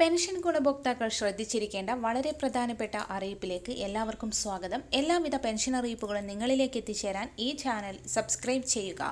Pension ഗുണഭോക്താക്കൾ ശ്രദ്ധിച്ചിരിക്കേണ്ട വളരെ പ്രധാനപ്പെട്ട അറിയിപ്പിലേക്ക് എല്ലാവർക്കും സ്വാഗതം. എല്ലാവിധ പെൻഷൻ അറിയിപ്പുകളും നിങ്ങളിലേക്ക് എത്തിച്ചേരാൻ ഈ ചാനൽ സബ്സ്ക്രൈബ് ചെയ്യുക.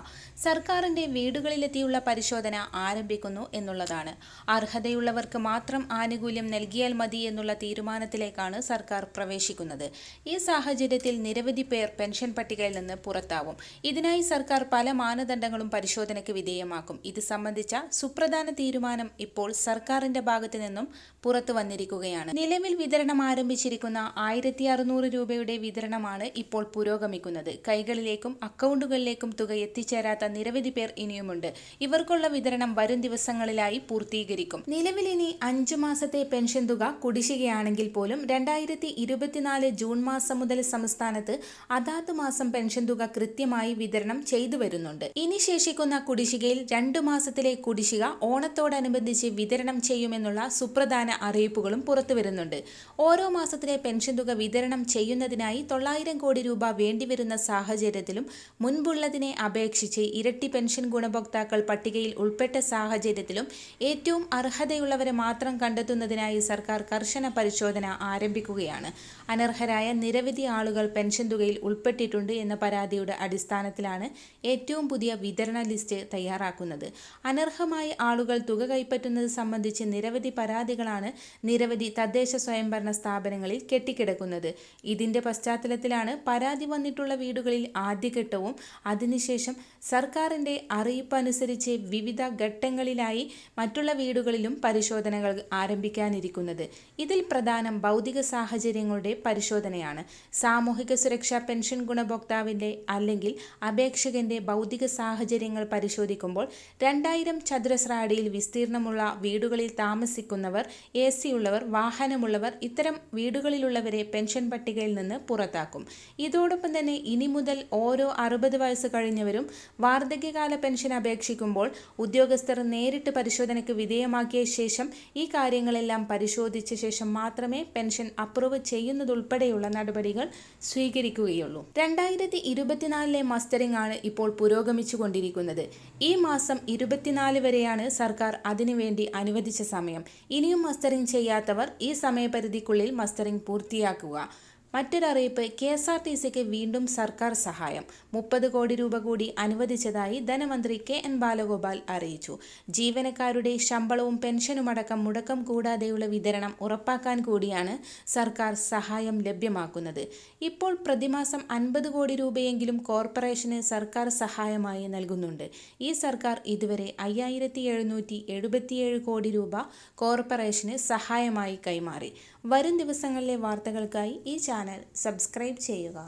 സർക്കാരിൻ്റെ വീടുകളിലെത്തിയുള്ള പരിശോധന ആരംഭിക്കുന്നു എന്നുള്ളതാണ്. അർഹതയുള്ളവർക്ക് മാത്രം ആനുകൂല്യം നൽകിയാൽ മതി എന്നുള്ള തീരുമാനത്തിലേക്കാണ് സർക്കാർ പ്രവേശിക്കുന്നത്. ഈ സാഹചര്യത്തിൽ നിരവധി പേർ പെൻഷൻ പട്ടികയിൽ നിന്ന് പുറത്താവും. ഇതിനായി സർക്കാർ പല മാനദണ്ഡങ്ങളും പരിശോധനയ്ക്ക് വിധേയമാക്കും. ഇത് സംബന്ധിച്ച സുപ്രധാന തീരുമാനം ഇപ്പോൾ സർക്കാരിൻ്റെ ഭാഗത്ത് നിന്നും പുറത്തു വന്നിരിക്കുകയാണ്. നിലവിൽ വിതരണം ആരംഭിച്ചിരിക്കുന്ന 1600 രൂപയുടെ വിതരണമാണ് ഇപ്പോൾ പുരോഗമിക്കുന്നത്. കൈകളിലേക്കും അക്കൗണ്ടുകളിലേക്കും തുക എത്തിച്ചേരാത്ത നിരവധി പേർ ഇനിയുമുണ്ട്. ഇവർക്കുള്ള വിതരണം വരും ദിവസങ്ങളിലായി പൂർത്തീകരിക്കും. നിലവിൽ ഇനി 5 മാസത്തെ പെൻഷൻ തുക കുടിശ്ശികയാണെങ്കിൽ പോലും 2024 ജൂൺ മാസം മുതൽ സംസ്ഥാനത്ത് അതാത് മാസം പെൻഷൻ തുക കൃത്യമായി വിതരണം ചെയ്തു വരുന്നുണ്ട്. ഇനി ശേഷിക്കുന്ന കുടിശ്ശികയിൽ 2 മാസത്തിലെ കുടിശ്ശിക ഓണത്തോടനുബന്ധിച്ച് വിതരണം ചെയ്യുമെന്നുള്ള സുപ്രധാന അറിയിപ്പുകളും പുറത്തുവരുന്നുണ്ട്. ഓരോ മാസത്തിലെ പെൻഷൻ തുക വിതരണം ചെയ്യുന്നതിനായി 900 കോടി രൂപ വേണ്ടിവരുന്ന സാഹചര്യത്തിലും മുൻപുള്ളതിനെ അപേക്ഷിച്ച് ഇരട്ടി പെൻഷൻ ഗുണഭോക്താക്കൾ പട്ടികയിൽ ഉൾപ്പെട്ട സാഹചര്യത്തിലും ഏറ്റവും അർഹതയുള്ളവരെ മാത്രം കണ്ടെത്തുന്നതിനായി സർക്കാർ കർശന പരിശോധന ആരംഭിക്കുകയാണ്. അനർഹരായ നിരവധി ആളുകൾ പെൻഷൻ തുകയിൽ ഉൾപ്പെട്ടിട്ടുണ്ട് എന്ന പരാതിയുടെ അടിസ്ഥാനത്തിലാണ് ഏറ്റവും പുതിയ വിതരണ ലിസ്റ്റ് തയ്യാറാക്കുന്നത്. അനർഹമായ ആളുകൾ തുക കൈപ്പറ്റുന്നത് സംബന്ധിച്ച് നിരവധി പരാതികളാണ് നിരവധി തദ്ദേശ സ്വയംഭരണ സ്ഥാപനങ്ങളിൽ കെട്ടിക്കിടക്കുന്നത്. ഇതിന്റെ പശ്ചാത്തലത്തിലാണ് പരാതി വന്നിട്ടുള്ള വീടുകളിൽ ആദ്യഘട്ടവും അതിനുശേഷം സർക്കാരിന്റെ അറിയിപ്പ് അനുസരിച്ച് വിവിധ ഘട്ടങ്ങളിലായി മറ്റുള്ള വീടുകളിലും പരിശോധനകൾ ആരംഭിക്കാനിരിക്കുന്നത്. ഇതിൽ പ്രധാനം ഭൗതിക സാഹചര്യങ്ങളുടെ പരിശോധനയാണ്. സാമൂഹിക സുരക്ഷാ പെൻഷൻ ഗുണഭോക്താവിന്റെ അല്ലെങ്കിൽ അപേക്ഷകന്റെ ഭൗതിക സാഹചര്യങ്ങൾ പരിശോധിക്കുമ്പോൾ 2000 ചതുരശ്ര അടിയിൽ വിസ്തീർണമുള്ള വീടുകളിൽ താമസിക്കുന്നവർ, AC ഉള്ളവർ, വാഹനമുള്ളവർ ഇത്തരം വീടുകളിലുള്ളവരെ പെൻഷൻ പട്ടികയിൽ നിന്ന് പുറത്താക്കും. ഇതോടൊപ്പം തന്നെ ഇനി മുതൽ ഓരോ 60 വയസ്സ് കഴിഞ്ഞവരും വാർദ്ധക്യകാല പെൻഷൻ അപേക്ഷിക്കുമ്പോൾ ഉദ്യോഗസ്ഥർ നേരിട്ട് പരിശോധനയ്ക്ക് വിധേയമാക്കിയ ശേഷം ഈ കാര്യങ്ങളെല്ലാം പരിശോധിച്ച ശേഷം മാത്രമേ പെൻഷൻ അപ്രൂവ് ചെയ്യുന്നതുൾപ്പെടെയുള്ള നടപടികൾ സ്വീകരിക്കുകയുള്ളൂ. 2024 മസ്റ്ററിംഗ് ആണ് ഇപ്പോൾ പുരോഗമിച്ചുകൊണ്ടിരിക്കുന്നത്. ഈ മാസം 24 വരെയാണ് സർക്കാർ അതിനുവേണ്ടി അനുവദിച്ച സമയം. ഇനിയും മസ്റ്ററിംഗ് ചെയ്യാത്തവർ ഈ സമയപരിധിക്കുള്ളിൽ മസ്റ്ററിംഗ് പൂർത്തിയാക്കുക. മറ്റൊരറിയിപ്പ്, KSRTCക്ക് വീണ്ടും സർക്കാർ സഹായം 30 കോടി രൂപ കൂടി അനുവദിച്ചതായി ധനമന്ത്രി KN ബാലഗോപാൽ അറിയിച്ചു. ജീവനക്കാരുടെ ശമ്പളവും പെൻഷനുമടക്കം മുടക്കം കൂടാതെയുള്ള വിതരണം ഉറപ്പാക്കാൻ കൂടിയാണ് സർക്കാർ സഹായം ലഭ്യമാക്കുന്നത്. ഇപ്പോൾ പ്രതിമാസം 50 കോടി രൂപയെങ്കിലും കോർപ്പറേഷന് സർക്കാർ സഹായമായി നൽകുന്നുണ്ട്. ഈ സർക്കാർ ഇതുവരെ 5777 കോടി രൂപ കോർപ്പറേഷന് സഹായമായി കൈമാറി. വരും ദിവസങ്ങളിലെ വാർത്തകൾക്കായി ഈ ചാനൽ സബ്സ്ക്രൈബ് ചെയ്യുക.